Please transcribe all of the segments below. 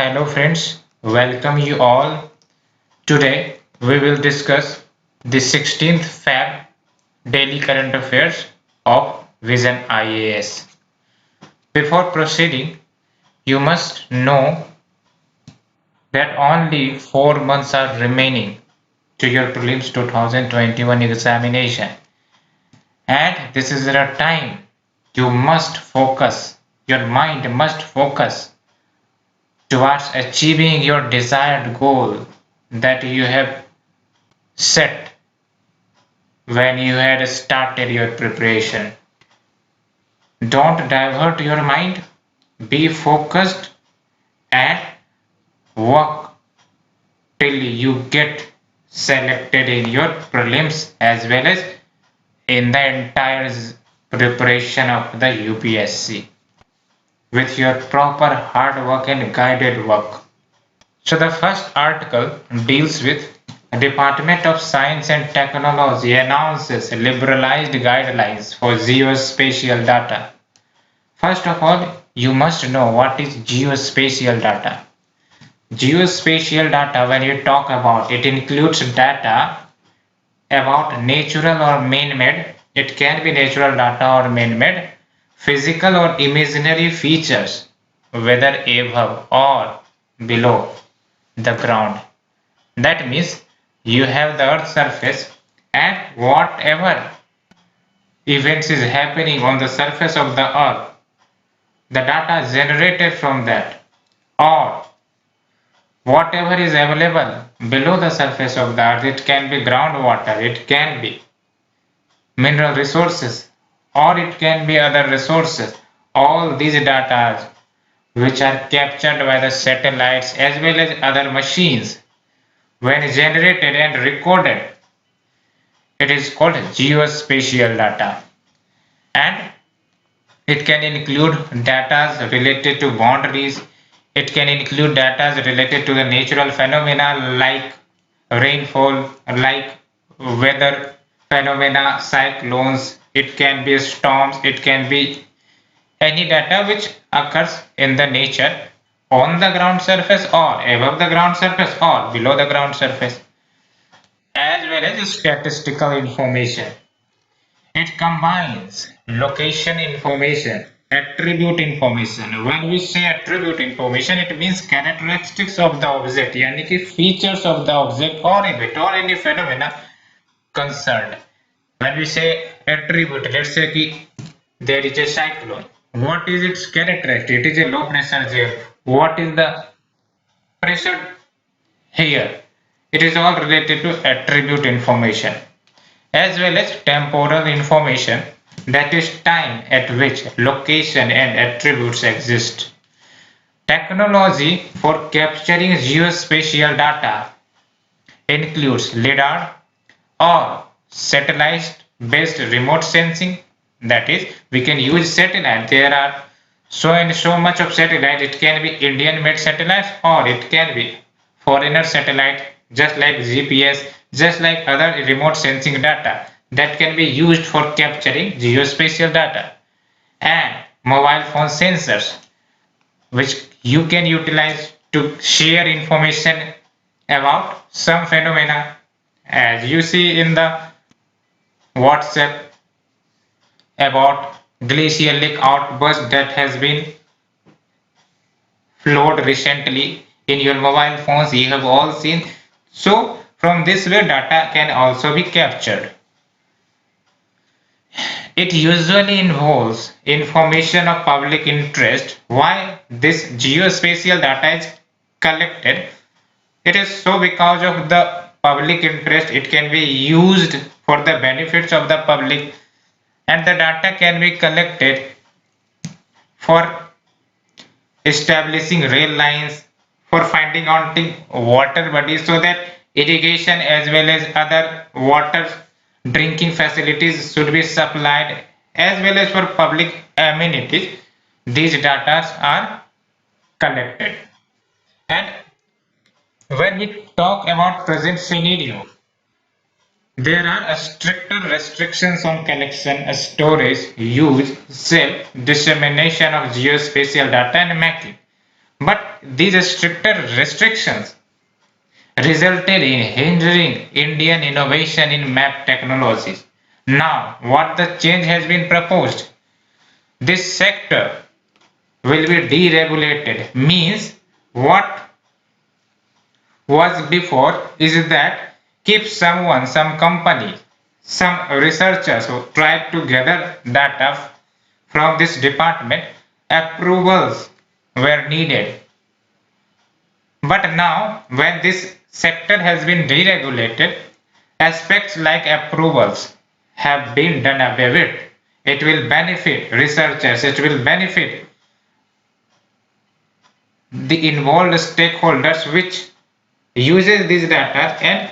Hello friends, welcome you all. Today we will discuss the 16th Feb Daily Current Affairs of Vision IAS. Before proceeding, you must know that only 4 months are remaining to your prelims 2021 examination, and this is the time you must focus, your mind must focus towards achieving your desired goal that you have set when you had started your preparation. Don't divert your mind, be focused and work till you get selected in your prelims as well as in the entire preparation of the UPSC with your proper hard work and guided work. So the first article deals with Department of Science and Technology announces liberalized guidelines for geospatial data. First of all, you must know what is geospatial data. Geospatial data, when you talk about it, includes data about natural or man-made, it can be natural data or man-made, physical or imaginary features, whether above or below the ground. That means you have the earth's surface and whatever events is happening on the surface of the earth, the data is generated from that, or whatever is available below the surface of the earth. It can be groundwater, it can be mineral resources, or it can be other resources. All these data which are captured by the satellites as well as other machines, when generated and recorded, it is called geospatial data. And it can include data related to boundaries, it can include data related to the natural phenomena like rainfall, like weather phenomena, cyclones, it can be storms, it can be any data which occurs in the nature on the ground surface or above the ground surface or below the ground surface, as well as statistical information. It combines location information, attribute information. When we say attribute information, it means characteristics of the object, यानी कि features of the object or event or any phenomena concerned. When we say attribute, let's say कि there is a cyclone. What is its characteristic? It is a low pressure gel. What is the pressure here? It is all related to attribute information, as well as temporal information, that is time at which location and attributes exist. Technology for capturing geospatial data includes LiDAR or satellite based remote sensing. That is, we can use satellite. There are so and so much of satellite. It can be Indian made satellites or it can be foreigner satellite, just like GPS, just like other remote sensing data that can be used for capturing geospatial data, and mobile phone sensors which you can utilize to share information about some phenomena, as you see in the WhatsApp about glacial lake outburst that has been flowed recently. In your mobile phones you have all seen. So from this way data can also be captured. It usually involves information of public interest. Why this geospatial data is collected? It is so because of the public interest. It can be used for the benefits of the public, and the data can be collected for establishing rail lines, for finding out the water bodies so that irrigation as well as other water drinking facilities should be supplied, as well as for public amenities. These data are collected. And when we talk about present scenario, there are stricter restrictions on collection, storage, use, sale, dissemination of geospatial data and mapping. But these stricter restrictions resulted in hindering Indian innovation in map technologies. Now, what the change has been proposed? This sector will be deregulated. Means what was before is that keep someone, some company, some researchers who tried to gather data from this department, approvals were needed. But now, when this sector has been deregulated, aspects like approvals have been done away with. It will benefit researchers, it will benefit the involved stakeholders which uses this data and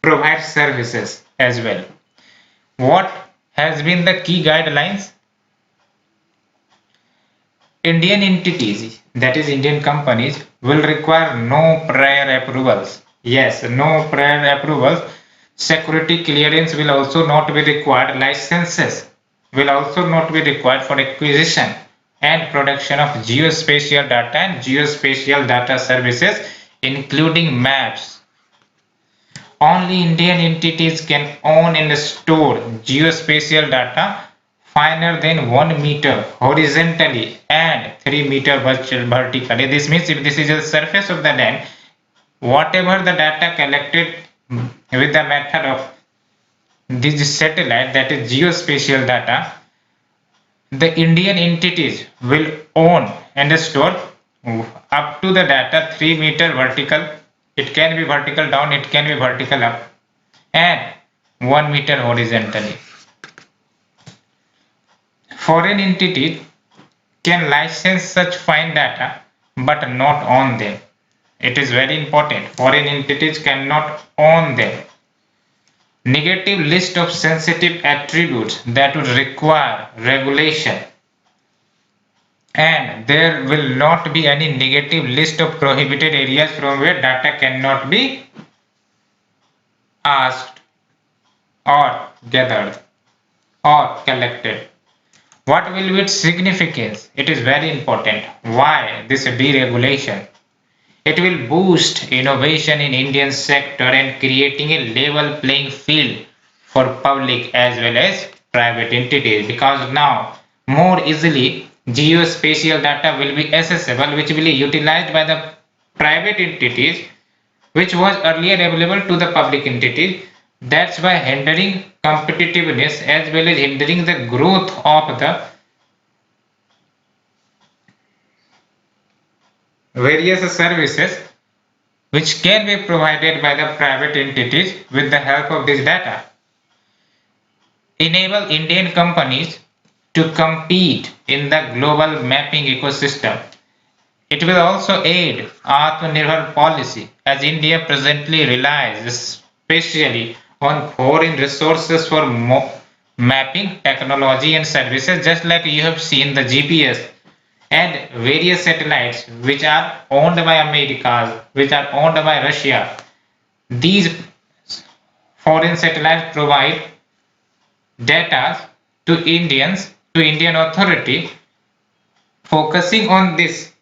provide services as well. What has been the key guidelines? Indian entities, that is Indian companies, will require no prior approvals. Yes, no prior approvals. Security clearance will also not be required. Licenses will also not be required for acquisition and production of geospatial data and geospatial data services, including maps. Only Indian entities can own and store geospatial data finer than 1 meter horizontally and 3 meter vertically. This means if this is the surface of the land, whatever the data collected with the method of this satellite, that is geospatial data, the Indian entities will own and store up to the data 3 meter vertical. It can be vertical down, it can be vertical up, and 1 meter horizontally. Foreign entities can license such fine data but not own them. It is very important. Foreign entities cannot own them. Negative list of sensitive attributes that would require regulation, and there will not be any negative list of prohibited areas from where data cannot be asked or gathered or collected. What will be its significance? It is very important. Why this deregulation? It will boost innovation in Indian sector and creating a level playing field for public as well as private entities, because now more easily geospatial data will be accessible, which will be utilized by the private entities, which was earlier available to the public entities. That's why hindering competitiveness as well as hindering the growth of the various services which can be provided by the private entities with the help of this data. Enable Indian companies to compete in the global mapping ecosystem. It will also aid Atmanirbhar policy, as India presently relies especially on foreign resources for mapping technology and services, just like you have seen the GPS and various satellites which are owned by America, which are owned by Russia. These foreign satellites provide data to Indian authority. Focusing on this,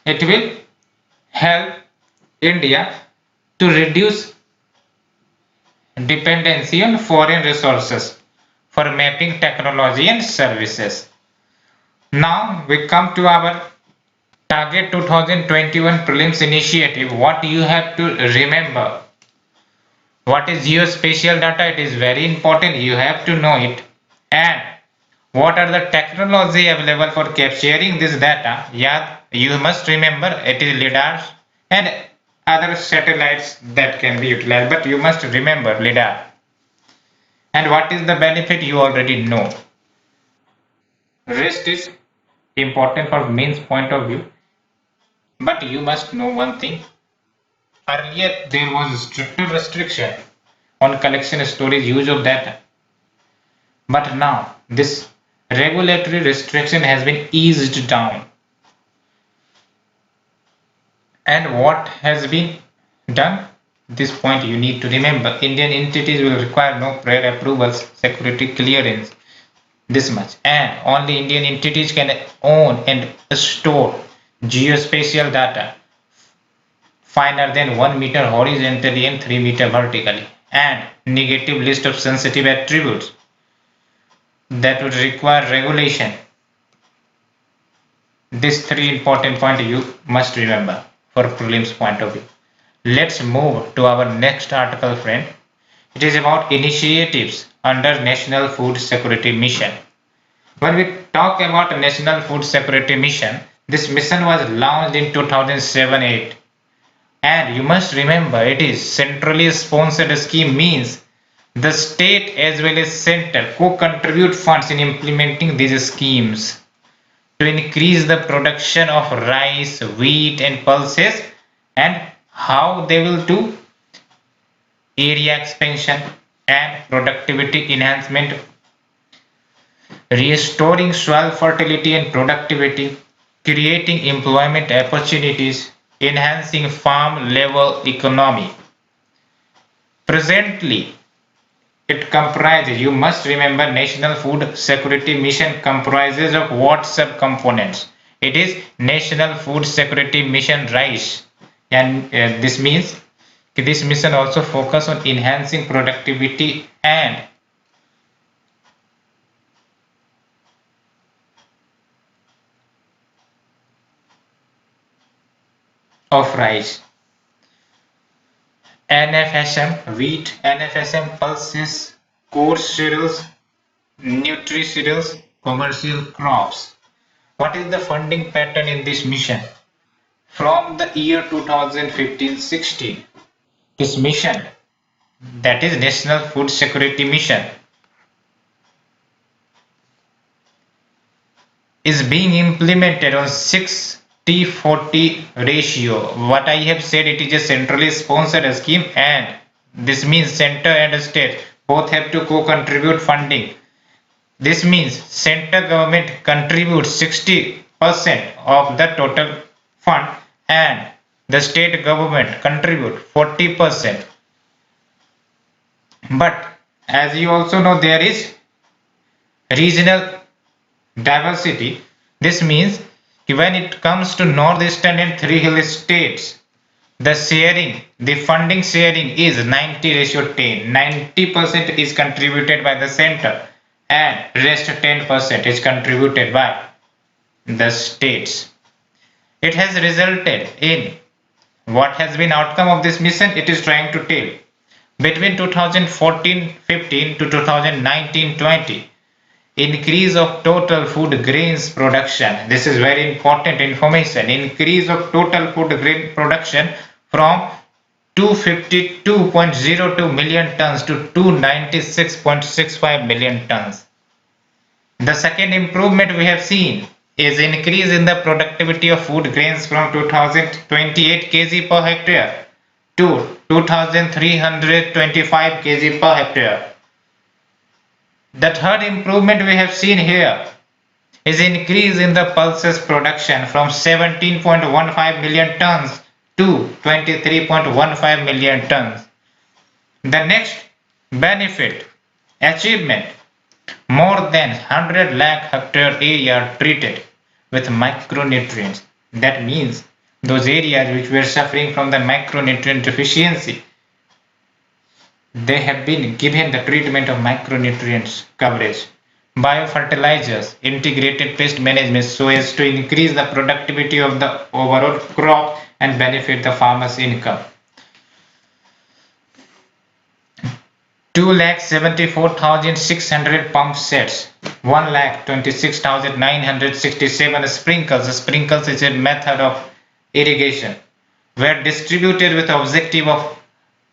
it will help India to reduce dependency on foreign resources for mapping technology and services. Now we come to our target 2021 prelims initiative. What you have to remember? What is geospatial data? It is very important. You have to know it. And what are the technology available for capturing this data? Yeah, you must remember it is LIDAR and other satellites that can be utilized. But you must remember LIDAR. And what is the benefit? You already know. Rest is important for mains point of view. But you must know one thing. Earlier there was stricter restriction on collection, storage, use of data. But now this regulatory restriction has been eased down. And what has been done? This point you need to remember. Indian entities will require no prior approvals, security clearance. this much, and only Indian entities can own and store geospatial data finer than 1 meter horizontally and 3 meter vertically, and negative list of sensitive attributes that would require regulation. These three important points you must remember for prelims point of view. Let's move to our next article, friend. It is about initiatives under National Food Security Mission. When we talk about National Food Security Mission, this mission was launched in 2007-8, and you must remember it is centrally sponsored scheme, means the state as well as center co-contribute funds in implementing these schemes to increase the production of rice, wheat and pulses, and how they will do area expansion and productivity enhancement, restoring soil fertility and productivity, creating employment opportunities, enhancing farm level economy. Presently, it comprises, you must remember, National Food Security Mission comprises of what subcomponents? It is National Food Security Mission Rice, and this means this mission also focus on enhancing productivity and of rice. NFSM wheat, NFSM pulses, coarse cereals, nutri cereals, commercial crops. What is the funding pattern in this mission? From the year 2015-16, this mission, that is National Food Security Mission, is being implemented on 60-40 ratio. What I have said, it is a centrally sponsored scheme, and this means center and state both have to co-contribute funding. This means center government contributes 60% of the total fund and the state government contribute 40%. But as you also know, there is regional diversity. This means when it comes to northeastern and three hill states, the funding sharing is 90:10. 90% is contributed by the center and rest 10% is contributed by the states. It has resulted in what has been outcome of this mission. It is trying to tell between 2014-15 to 2019-20, increase of total food grains production. This is very important information. Increase of total food grain production from 252.02 million tons to 296.65 million tons. The second improvement we have seen is increase in the productivity of food grains from 2028 kg per hectare to 2325 kg per hectare. The third improvement we have seen here is increase in the pulses production from 17.15 million tons to 23.15 million tons. The next benefit achievement, more than 100 lakh hectare area treated with micronutrients. That means those areas which were suffering from the micronutrient deficiency, they have been given the treatment of micronutrients coverage, biofertilizers, integrated pest management so as to increase the productivity of the overall crop and benefit the farmer's income. 2,74,600 pump sets, 1,26,967 sprinkles. Sprinkles is a method of irrigation were distributed with the objective of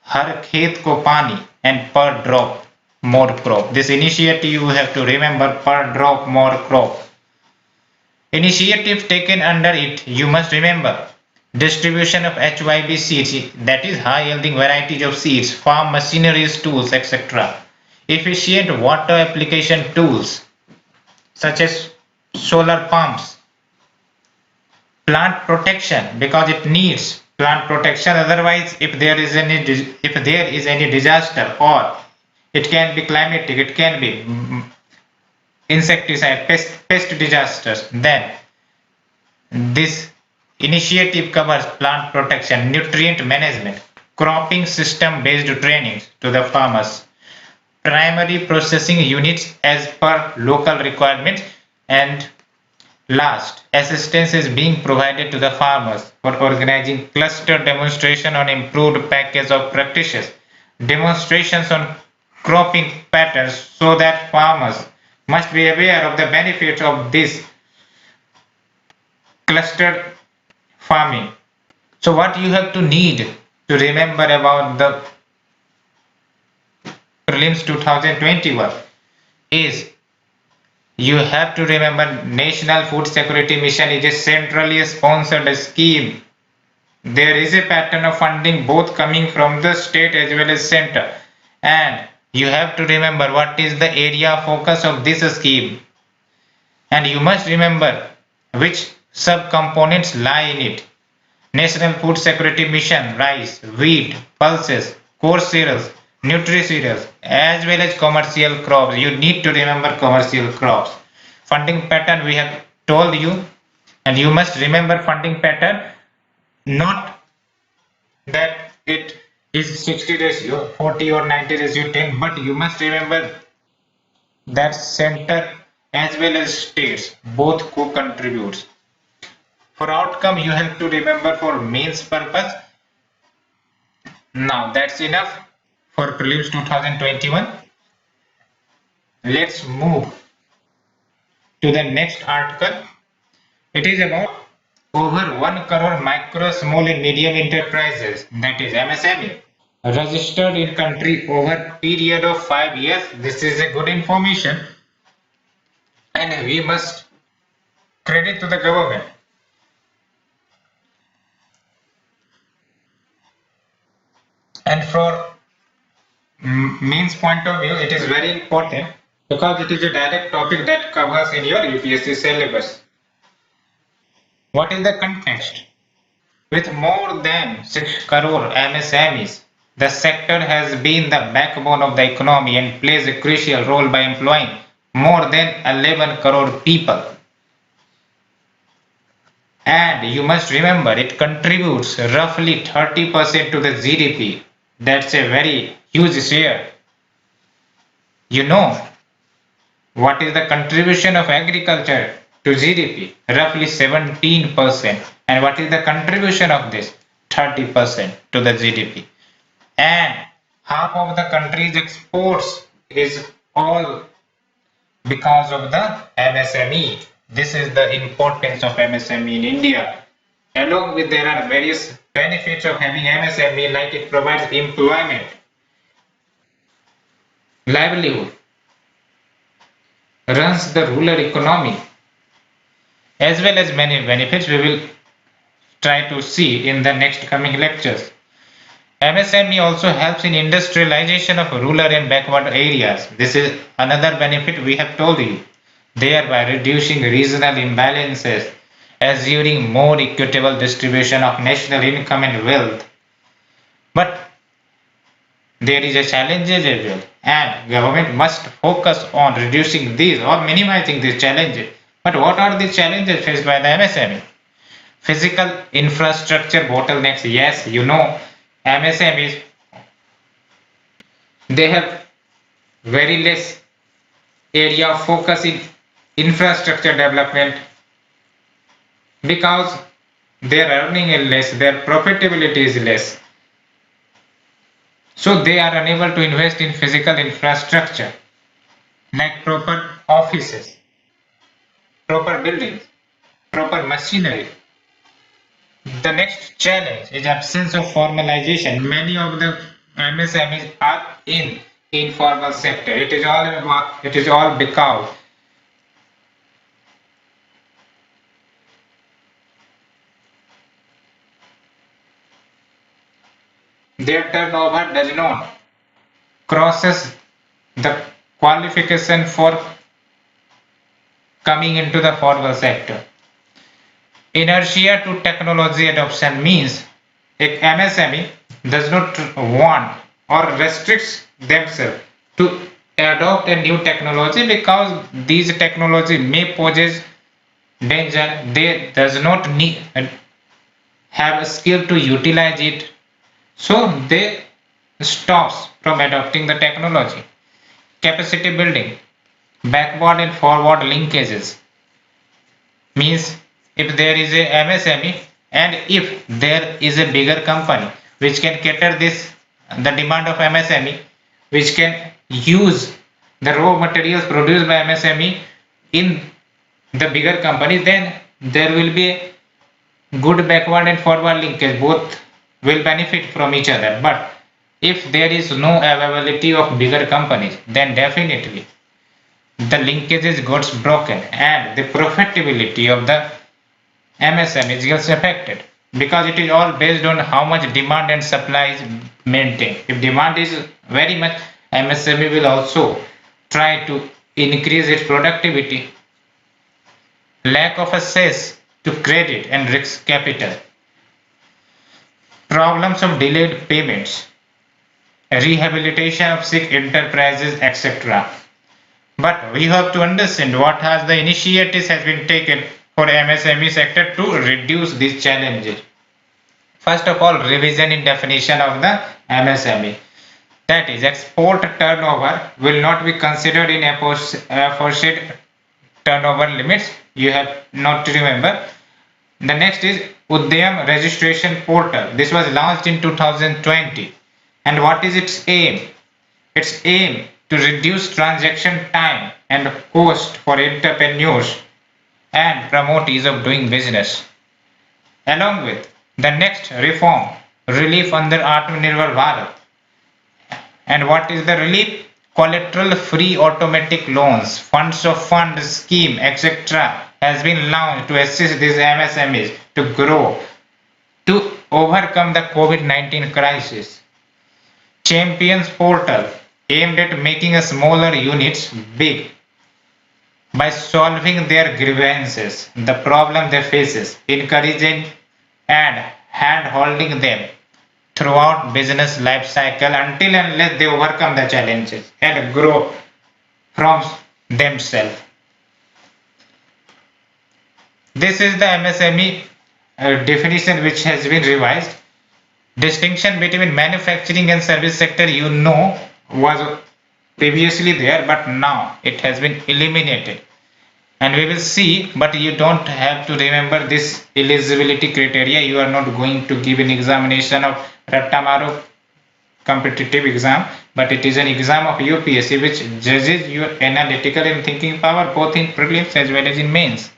हर खेत को पानी and per drop more crop. This initiative you have to remember, per drop more crop. Initiative taken under it, you must remember, distribution of HYB seeds, that is high yielding varieties of seeds, farm machineries, tools, etc. Efficient water application tools such as solar pumps. Plant protection, because it needs plant protection, otherwise if there is any disaster, or it can be climatic, it can be insecticide, pest disasters. Then this initiative covers plant protection, nutrient management, cropping system based training to the farmers, primary processing units as per local requirements, and last, assistance is being provided to the farmers for organizing cluster demonstration on improved package of practices, demonstrations on cropping patterns so that farmers must be aware of the benefits of this clustered farming. So what you have to need to remember about the prelims 2021 is you have to remember National Food Security Mission is a centrally sponsored scheme. There is a pattern of funding both coming from the state as well as center. And you have to remember what is the area of focus of this scheme. And you must remember which subcomponents lie in it. National Food Security Mission, rice, wheat, pulses, coarse cereals, nutri-cereals, as well as commercial crops. You need to remember commercial crops. Funding pattern we have told you, and you must remember funding pattern, not that it is 60 ratio, 40 or 90 ratio 10, but you must remember that center as well as states both co-contributes. For outcome, you have to remember for mains purpose. Now that's enough for prelims 2021. Let's move to the next article. It is about over 1 crore micro, small and medium enterprises, that is MSME, registered in country over period of 5 years. This is a good information and we must credit to the government. And for mains point of view, it is very important because it is a direct topic that covers in your UPSC syllabus. What is the context? With more than 6 crore MSMEs, the sector has been the backbone of the economy and plays a crucial role by employing more than 11 crore people. And you must remember it contributes roughly 30% to the GDP. That's a very huge share. You know what is the contribution of agriculture to GDP? Roughly 17%. And what is the contribution of this? 30% to the GDP. And half of the country's exports is all because of the MSME. This is the importance of MSME in India. Along with there are various benefits of having MSME, like it provides employment, livelihood, runs the rural economy, as well as many benefits we will try to see in the next coming lectures. MSME also helps in industrialization of rural and backward areas. This is another benefit we have told you, thereby reducing regional imbalances, assuring more equitable distribution of national income and wealth. But there is a challenge as well, and government must focus on reducing these or minimizing these challenges. But what are the challenges faced by the MSME? Physical infrastructure bottlenecks. Yes, you know, MSMEs, they have very less area of focus in infrastructure development because their earning is less, their profitability is less. So they are unable to invest in physical infrastructure like proper offices, proper buildings, proper machinery. The next challenge is absence of formalization. Many of the MSMEs are in informal sector. It is all because their turnover does not crosses the qualification for coming into the formal sector. Inertia to technology adoption means if MSME does not want or restricts themselves to adopt a new technology because these technology may poses danger. They does not need have a skill to utilize it, so they stops from adopting the technology. Capacity building, backward and forward linkages means if there is a MSME and if there is a bigger company which can cater this the demand of MSME, which can use the raw materials produced by MSME in the bigger company, then there will be a good backward and forward linkage. Both will benefit from each other. But if there is no availability of bigger companies, then definitely the linkages gets broken and the profitability of the MSME gets affected, because it is all based on how much demand and supply is maintained. If demand is very much, MSME will also try to increase its productivity. Lack of access to credit and risk capital, problems of delayed payments, rehabilitation of sick enterprises, etc. But we have to understand what has the initiatives has been taken for MSME sector to reduce these challenges. First of all, revision in definition of the MSME. That is, export turnover will not be considered in aforesaid turnover limits. You have not to remember. The next is Udyam registration portal. This was launched in 2020. And what is its aim? Its aim to reduce transaction time and cost for entrepreneurs and promote ease of doing business. Along with the next reform, relief under Atmanirbhar Bharat. And what is the relief? Collateral free automatic loans, funds of fund scheme, etc. has been launched to assist these MSMEs to grow, to overcome the COVID-19 crisis. Champions portal aimed at making a smaller units big by solving their grievances, the problem they faces, encouraging and hand holding them throughout business life cycle until unless they overcome the challenges and grow from themselves. This is the MSME definition which has been revised. Distinction between manufacturing and service sector, was previously there, but now it has been eliminated. And we will see, but you don't have to remember this eligibility criteria. You are not going to give an examination of Rattamaru competitive exam, but it is an exam of UPSC which judges your analytical and thinking power both in prelims as well as in mains.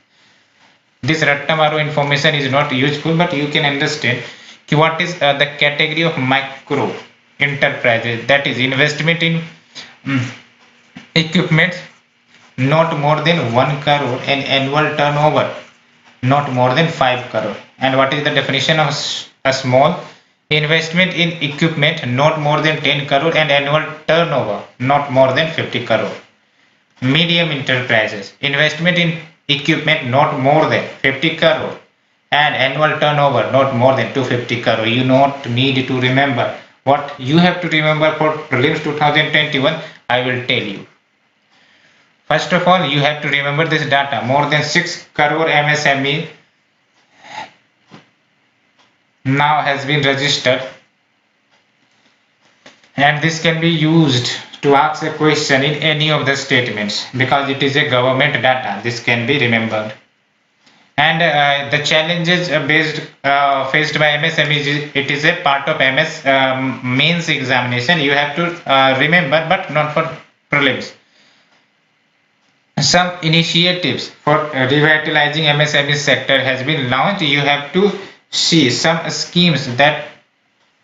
This Rattamaru information is not useful, but you can understand what is the category of micro enterprises, that is investment in equipment not more than 1 crore and annual turnover not more than 5 crore. And what is the definition of a small? Investment in equipment not more than 10 crore and annual turnover not more than 50 crore. Medium enterprises, investment in equipment not more than 50 crore and annual turnover not more than 250 crore. You not need to remember. What you have to remember for prelims 2021, I will tell you. First of all, you have to remember this data. More than 6 crore MSME now has been registered, and this can be used to ask a question in any of the statements because it is a government data. This can be remembered. And the challenges faced by MSME, it is a part of MS mains examination. You have to remember, but not for prelims. Some initiatives for revitalizing MSME sector has been launched. You have to see some schemes that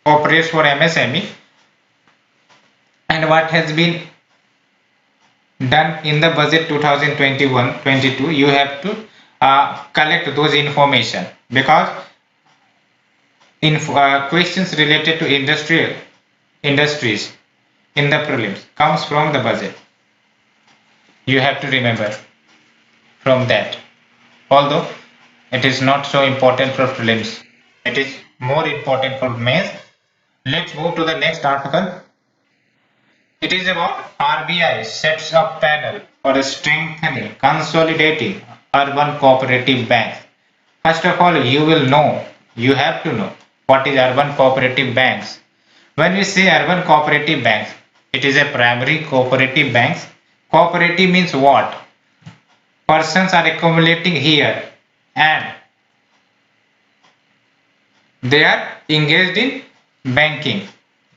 operates for MSME and what has been done in the budget 2021-22. You have to collect those information because in questions related to industries in the prelims comes from the budget. You have to remember from that, although it is not so important for prelims, it is more important for mains. Let's move to the next article. It is about RBI sets up panel for strengthening, consolidating urban cooperative banks. First of all, you have to know what is urban cooperative banks. When we say urban cooperative banks, it is a primary cooperative banks. Cooperative means what? Persons are accumulating here and they are engaged in banking,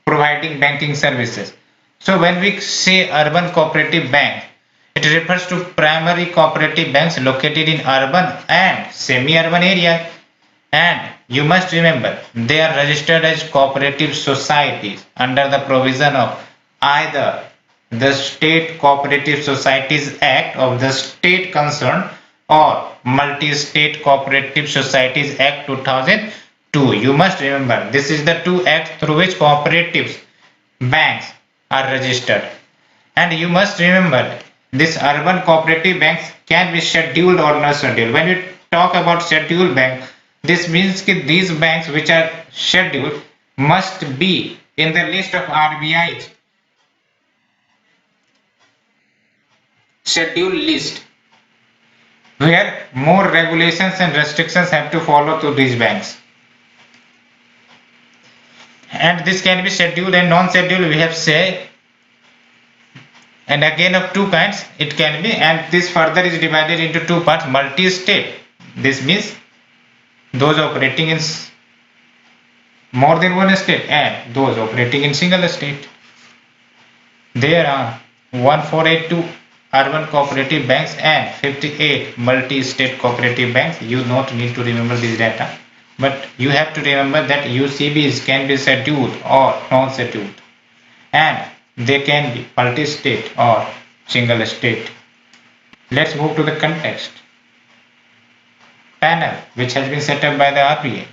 providing banking services. So when we say urban cooperative bank, it refers to primary cooperative banks located in urban and semi-urban areas. And you must remember, they are registered as cooperative societies under the provision of either the State Cooperative Societies Act of the state concerned or Multi-State Cooperative Societies Act 2002. You must remember, this is the two acts through which cooperatives banks are registered. And you must remember, this urban cooperative banks can be scheduled or not scheduled. When we talk about scheduled bank, this means that these banks which are scheduled must be in the list of RBI's scheduled list, where more regulations and restrictions have to follow to these banks. And this can be scheduled and non-scheduled, we have say, and again of two kinds it can be, and this further is divided into two parts: multi-state, this means those operating in more than one state, and those operating in single state. There are 1482 urban cooperative banks and 58 multi-state cooperative banks. You not need to remember this data, but you have to remember that UCBs can be scheduled or non-scheduled, and they can be multi-state or single state. Let's move to the context. Panel, which has been set up by the RBI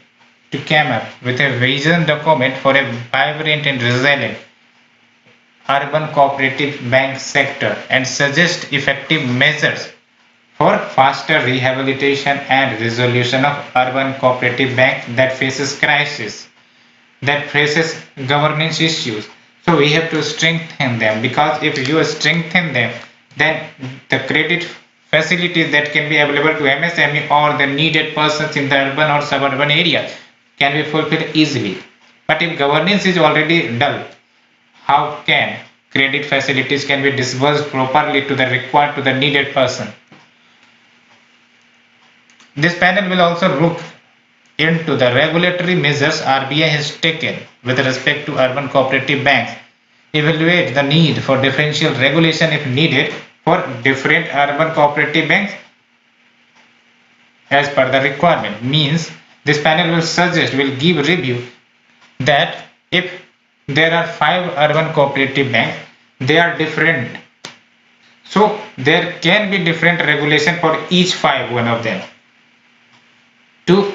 to come up with a vision document for a vibrant and resilient urban cooperative bank sector and suggest effective measures for faster rehabilitation and resolution of urban cooperative bank that faces crisis, that faces governance issues. So we have to strengthen them, because if you strengthen them, then the credit facilities that can be available to MSME or the needed persons in the urban or suburban area can be fulfilled easily. But if governance is already dull, how can credit facilities can be disbursed properly to the required to the needed person? This panel will also look into the regulatory measures RBI has taken with respect to urban cooperative banks, evaluate the need for differential regulation if needed for different urban cooperative banks as per the requirement. Means this panel will give review that if there are 5 urban cooperative banks, they are different. So there can be different regulation for each 1 of them to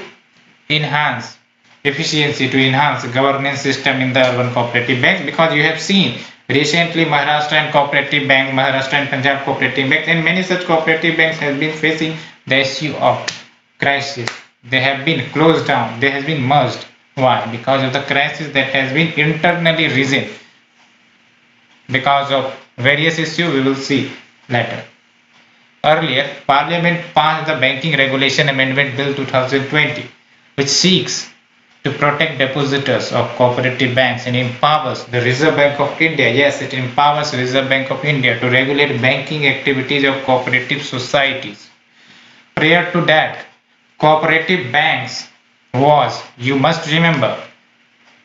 enhance efficiency, to enhance governance system in the urban cooperative banks, because you have seen recently Maharashtra and cooperative bank, Maharashtra and Punjab cooperative banks, and many such cooperative banks have been facing the issue of crisis. They have been closed down, they have been merged. Why? Because of the crisis that has been internally risen because of various issues we will see later. Earlier, Parliament passed the Banking Regulation Amendment Bill 2020, which seeks to protect depositors of cooperative banks and empowers the Reserve Bank of India. Yes, it empowers the Reserve Bank of India to regulate banking activities of cooperative societies. Prior to that, cooperative banks was, you must remember,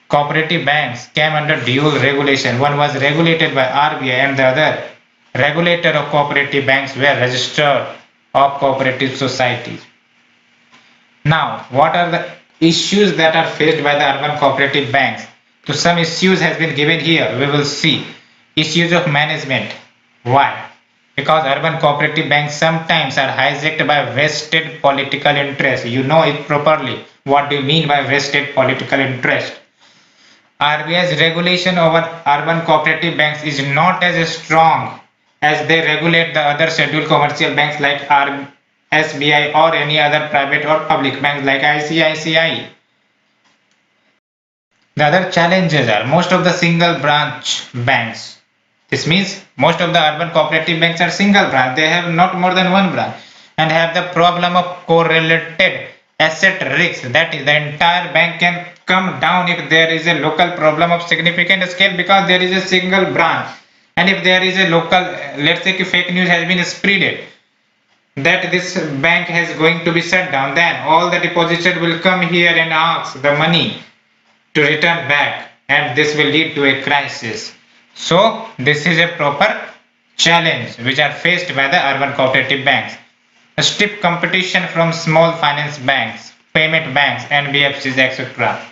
cooperative banks came under dual regulation. One was regulated by RBI and the other regulator of cooperative banks were registered of cooperative societies. Now, what are the issues that are faced by the urban cooperative banks? So some issues has been given here. We will see issues of management. Why? Because urban cooperative banks sometimes are hijacked by vested political interest. You know it properly. What do you mean by vested political interest? RBI's regulation over urban cooperative banks is not as strong as they regulate the other scheduled commercial banks like SBI or any other private or public banks like ICICI. The other challenges are most of the single branch banks This means most of the urban cooperative banks are single branch. They have not more than one branch and have the problem of correlated asset risk. That is, the entire bank can come down if there is a local problem of significant scale because there is a single branch. And if there is a local, let's say fake news has been spreaded that this bank is going to be shut down, then all the depositor will come here and ask the money to return back, and this will lead to a crisis. So this is a proper challenge which are faced by the urban cooperative banks. A stiff competition from small finance banks, payment banks, NBFCs, etc.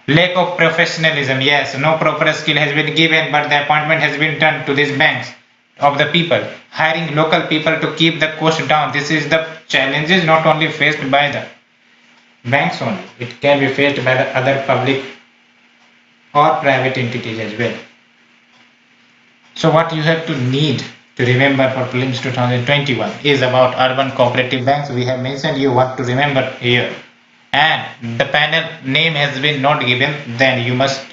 Lack of professionalism. Yes, no proper skill has been given, but the appointment has been done to these banks of the people. Hiring local people to keep the cost down. This is the challenges not only faced by the banks only. It can be faced by the other public or private entities as well. So what you have to need to remember for prelims 2021 is about urban cooperative banks. We have mentioned you what to remember here, and the panel name has been not given. Then you must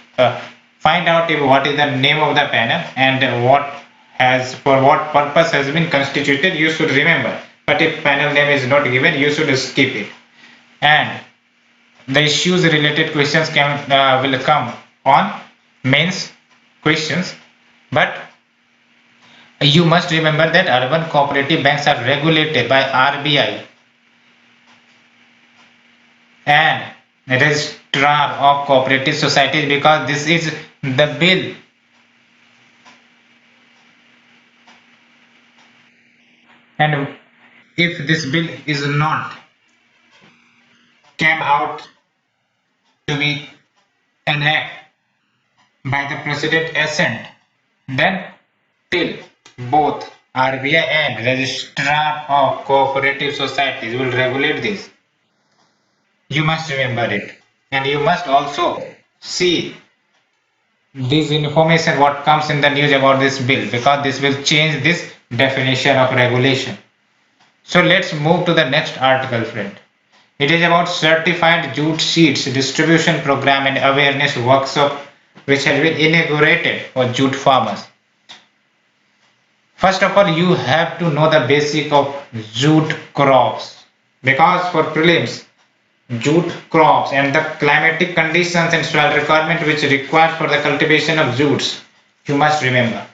find out if what is the name of the panel and what has for what purpose has been constituted. You should remember. But if panel name is not given, you should skip it. And the issues related questions will come on mains questions, but you must remember that urban cooperative banks are regulated by RBI and registrar of cooperative societies, because this is the bill, and if this bill is not came out to be enacted by the president assent, then till both RBI and registrar of cooperative societies will regulate this. You must remember it, and you must also see this information what comes in the news about this bill, because this will change this definition of regulation. So let's move to the next article, friend. It is about certified jute sheets distribution program and awareness workshop which has been inaugurated for jute farmers. First of all, you have to know the basic of jute crops, because for prelims, jute crops and the climatic conditions and soil requirement which required for the cultivation of jutes, you must remember.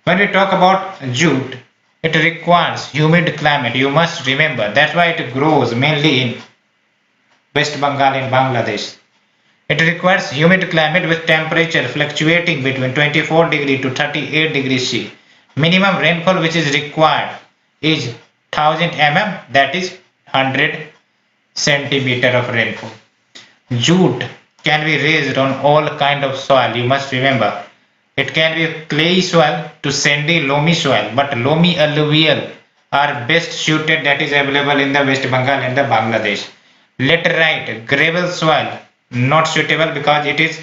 When we talk about jute, it requires humid climate. You must remember. That's why it grows mainly in West Bengal and Bangladesh. It requires humid climate with temperature fluctuating between 24 degree to 38 degrees C. Minimum rainfall which is required is 1000 mm, that is 100 centimeter of rainfall. Jute can be raised on all kind of soil. You must remember. It can be clay soil to sandy loamy soil, but loamy alluvial are best suited, that is available in the West Bengal and the Bangladesh. Laterite gravel soil not suitable because it is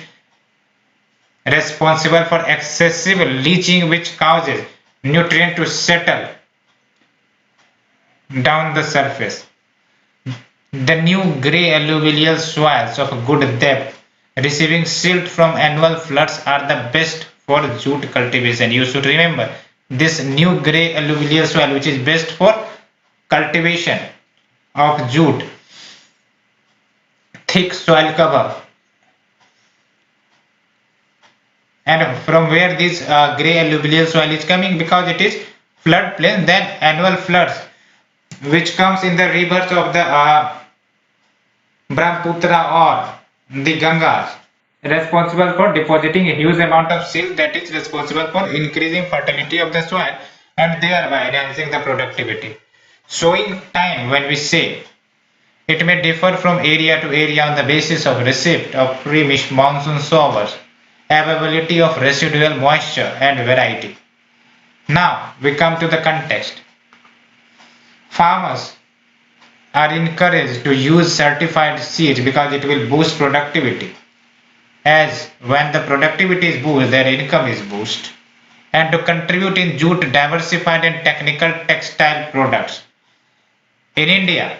responsible for excessive leaching which causes nutrient to settle down the surface. The new grey alluvial soils of good depth receiving silt from annual floods are the best for jute cultivation. You should remember this new grey alluvial soil which is best for cultivation of jute. Thick soil cover, and from where this grey alluvial soil is coming, because it is floodplain, then annual floods which comes in the rivers of the Brahmaputra or the Gangas, responsible for depositing a huge amount of silt that is responsible for increasing fertility of the soil and thereby enhancing the productivity. Sowing time, when we say, it may differ from area to area on the basis of receipt of pre-monsoon showers, availability of residual moisture and variety. Now we come to the context. Farmers are encouraged to use certified seeds because it will boost productivity. As when the productivity is boosted, their income is boosted. And to contribute in jute diversified and technical textile products. In India,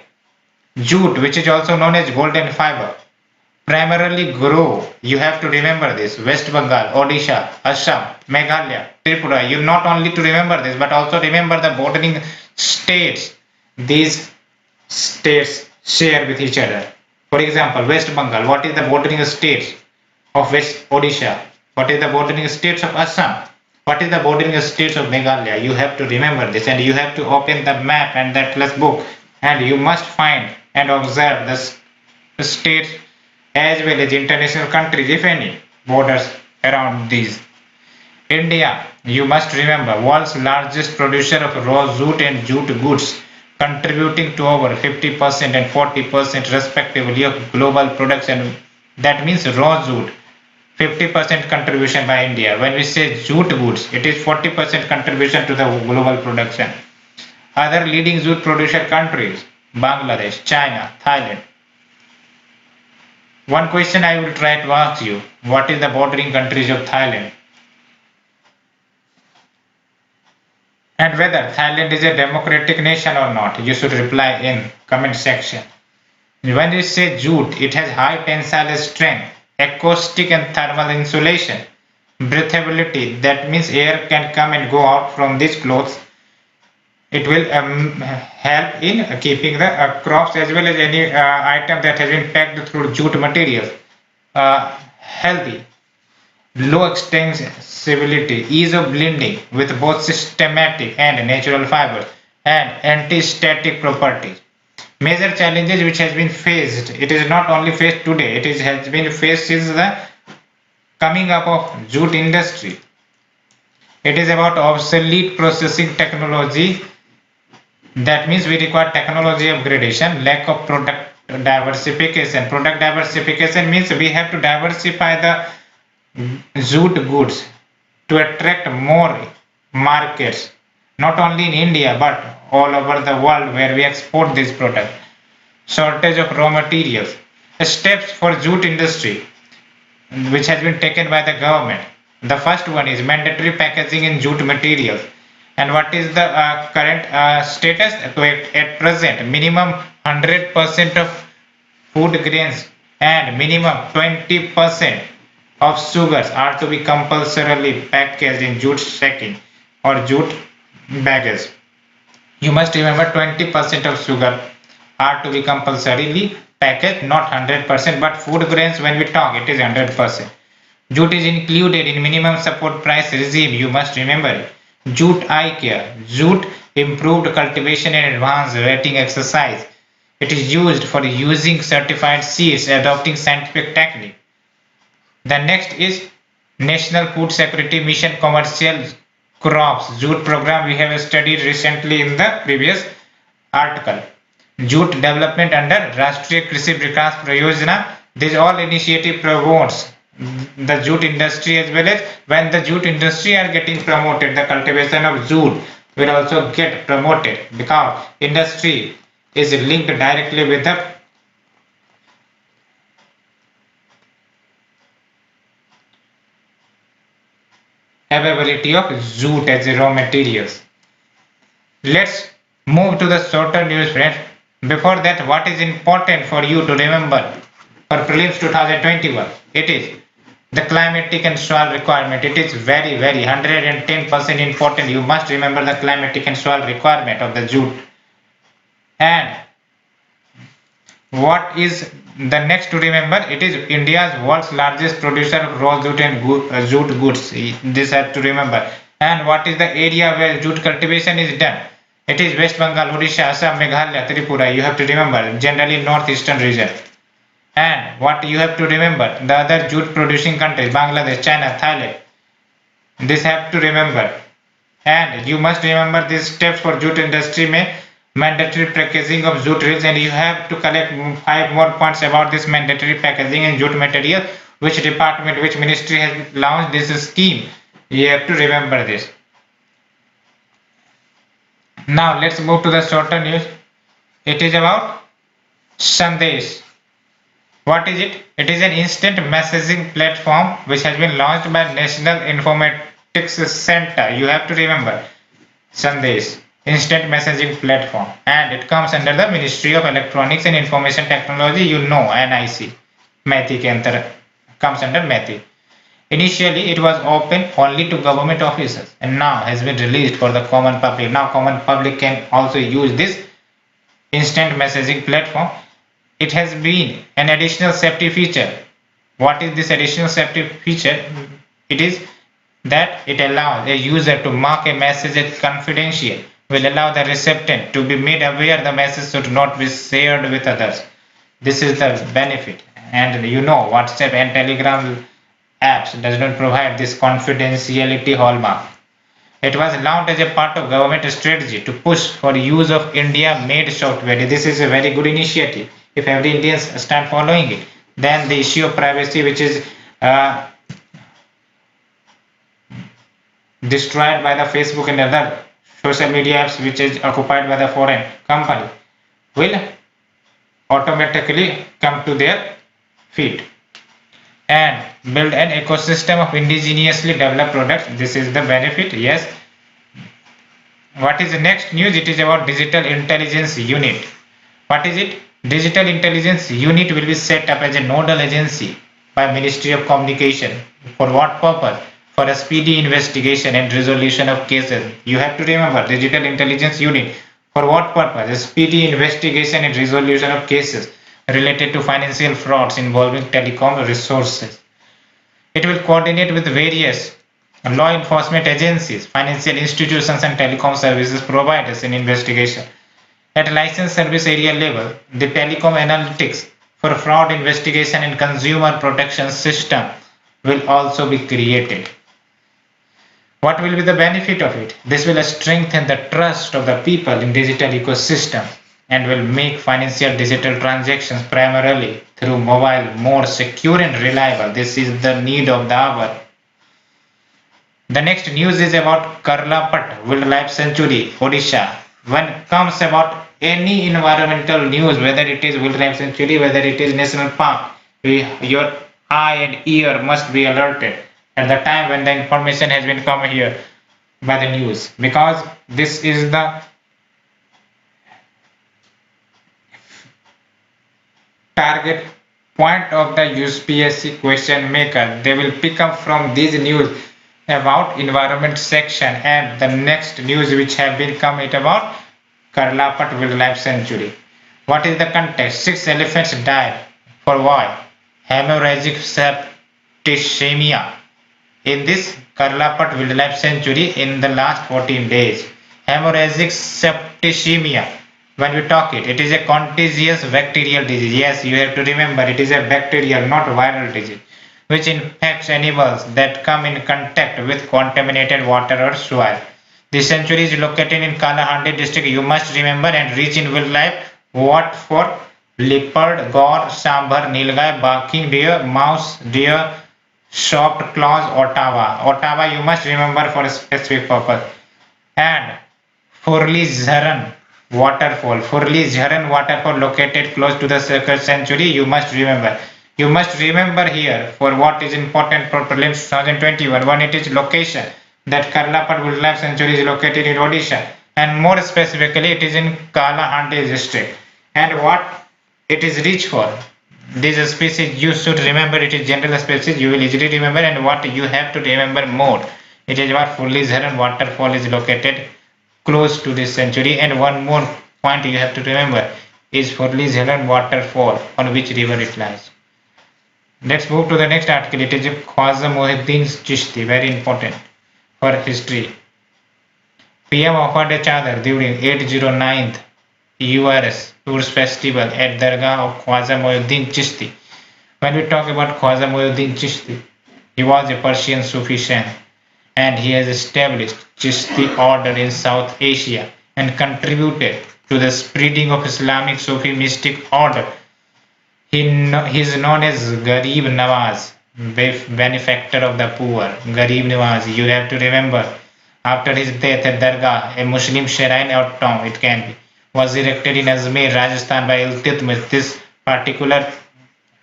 jute, which is also known as golden fiber, primarily grow. You have to remember this. West Bengal, Odisha, Assam, Meghalaya, Tripura. You not only to remember this, but also remember the bordering states. These states share with each other. For example, West Bengal. What is the bordering states of West Odisha? What is the bordering states of Assam? What is the bordering states of Meghalaya? You have to remember this, and you have to open the map and the atlas book, and you must find and observe the states as well as international countries, if any, borders around these. India, you must remember, world's largest producer of raw jute and jute goods, contributing to over 50% and 40% respectively of global production. That means raw jute, 50% contribution by India. When we say jute goods, it is 40% contribution to the global production. Other leading jute producer countries, Bangladesh, China, Thailand. One question I will try to ask you, what is the bordering countries of Thailand? And whether Thailand is a democratic nation or not, you should reply in comment section. When we say jute, it has high tensile strength, acoustic and thermal insulation, breathability, that means air can come and go out from these clothes. It will help in keeping the crops as well as any item that has been packed through jute material healthy. Low extensibility, ease of blending with both systematic and natural fibers, and anti-static properties. Major challenges which has been faced. It is not only faced today. Has been faced since the coming up of jute industry. It is about obsolete processing technology. That means we require technology upgradation, lack of product diversification. Product diversification means we have to diversify the jute goods to attract more markets, not only in India but all over the world where we export this product. Shortage of raw materials. Steps for jute industry which has been taken by the government. The first one is mandatory packaging in jute materials. And what is the current status? At present, minimum 100% of food grains and minimum 20% of sugars are to be compulsorily packaged in jute sacking or jute bags. You must remember 20% of sugar are to be compulsorily packaged, not 100%, but food grains when we talk it is 100%. Jute is included in minimum support price regime, you must remember it. Jute eye care, jute improved cultivation and advanced rating exercise. It is used for using certified seeds, adopting scientific technique. The next is National Food Security Mission Commercial Crops Jute program we have studied recently in the previous article. Jute development under Rashtriya Krishi Vikas Prayojana. This all initiative promotes the jute industry as well as when the jute industry are getting promoted, the cultivation of jute will also get promoted because industry is linked directly with the availability of jute as a raw materials. Let's move to the shorter news, friends. Before that, what is important for you to remember for prelims 2021? It is the climatic and soil requirement. It is very 110% important. You must remember the climatic and soil requirement of the jute. And what is the next to remember? It is India's world's largest producer of raw jute and jute goods. This have to remember. And what is the area where jute cultivation is done? It is West Bengal, Odisha, Assam, Meghalaya, Tripura. You have to remember, generally northeastern region. And what you have to remember, the other jute producing countries, Bangladesh, China, Thailand. This have to remember. And you must remember these steps for jute industry may mandatory packaging of jute reels, and you have to collect 5 more points about this mandatory packaging and jute material. Which department, which ministry has launched this scheme? You have to remember this. Now let's move to the shorter news. It is about Sandesh. What is it? It is an instant messaging platform which has been launched by National Informatics Center. You have to remember Sandesh, instant messaging platform, and it comes under the Ministry of Electronics and Information Technology, you know, NIC. Maiti के अंतर comes under Maiti. Initially, it was open only to government officers and now has been released for the common public. Now, common public can also use this instant messaging platform. It has been an additional safety feature. What is this additional safety feature? It is that it allows a user to mark a message as confidential, will allow the recipient to be made aware the message should not be shared with others. This is the benefit. And you know, WhatsApp and Telegram apps does not provide this confidentiality hallmark. It was launched as a part of government strategy to push for use of India-made software. This is a very good initiative. If every Indians start following it, then the issue of privacy, which is destroyed by the Facebook and other social media apps, which is occupied by the foreign company, will automatically come to their feet and build an ecosystem of indigenously developed products. This is the benefit. Yes. What is the next news? It is about digital intelligence unit. What is it? Digital intelligence unit will be set up as a nodal agency by Ministry of Communication. For what purpose? For a speedy investigation and resolution of cases. You have to remember, digital intelligence unit. For what purpose? A speedy investigation and resolution of cases related to financial frauds involving telecom resources. It will coordinate with various law enforcement agencies, financial institutions and telecom services providers in investigation. At license service area level, the telecom analytics for fraud investigation and consumer protection system will also be created. What will be the benefit of it? This will strengthen the trust of the people in digital ecosystem and will make financial digital transactions primarily through mobile more secure and reliable. This is the need of the hour. The next news is about Karlapat Wildlife Sanctuary, Odisha. When it comes about any environmental news, whether it is wildlife sanctuary, whether it is national park, your eye and ear must be alerted at the time when the information has been come here by the news, because this is the target point of the UPSC question maker. They will pick up from these news about environment section and the next news which have been come it about Karlapat Wildlife Sanctuary. What is the context? 6 elephants died for why? Hemorrhagic septicemia in this Karlapat Wildlife Sanctuary in the last 14 days. Hemorrhagic septicemia, when we talk it is a contagious bacterial disease. Yes, you have to remember, it is a bacterial, not viral disease, which infects animals that come in contact with contaminated water or soil. The sanctuary is located in Kalahandi district. You must remember, and rich in wildlife. What for? Leopard, gaur, sambar, nilgai, barking deer, mouse, deer, soft claws, ottawa. Ottawa you must remember for a specific purpose. And Furli Jharan waterfall. Furli Jharan waterfall located close to the sacred sanctuary. You must remember. You must remember here for what is important for prelims 2021. One, it is location, that Karlapat Wildlife Sanctuary is located in Odisha, and more specifically it is in Kalahandi district. And what it is rich for? This species you should remember, it is general species, you will easily remember. And what you have to remember more, it is what Furli Jharan waterfall is located close to this sanctuary. And one more point you have to remember is Furli Jharan waterfall, on which river it lies. Let's move to the next article. It is Khwaja Muhyiddin Chishti, very important for history. PM offered a chadar during 809th URS Tours Festival at Dargah of Khwaja Muhyiddin Chishti. When we talk about Khwaja Muhyiddin Chishti, he was a Persian Sufi Shan, and he has established Chishti order in South Asia and contributed to the spreading of Islamic Sufi mystic order. He is known as Garib Nawaz, benefactor of the poor. Garib Nawaz, you have to remember. After his death at Dargah, a Muslim shrine or tomb, it can be, was erected in Ajmer, Rajasthan by Iltutmish. This particular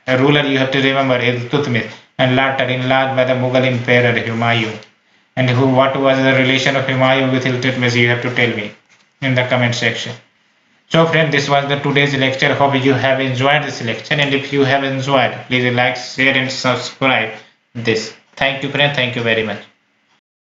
ruler you have to remember, Iltutmish, and later enlarged by the Mughal emperor Humayun. And what was the relation of Humayun with Iltutmish? You have to tell me in the comment section. So friend, this was the today's lecture. Hope you have enjoyed this lecture, and if you have enjoyed, please like, share and subscribe this. Thank you friend. Thank you very much.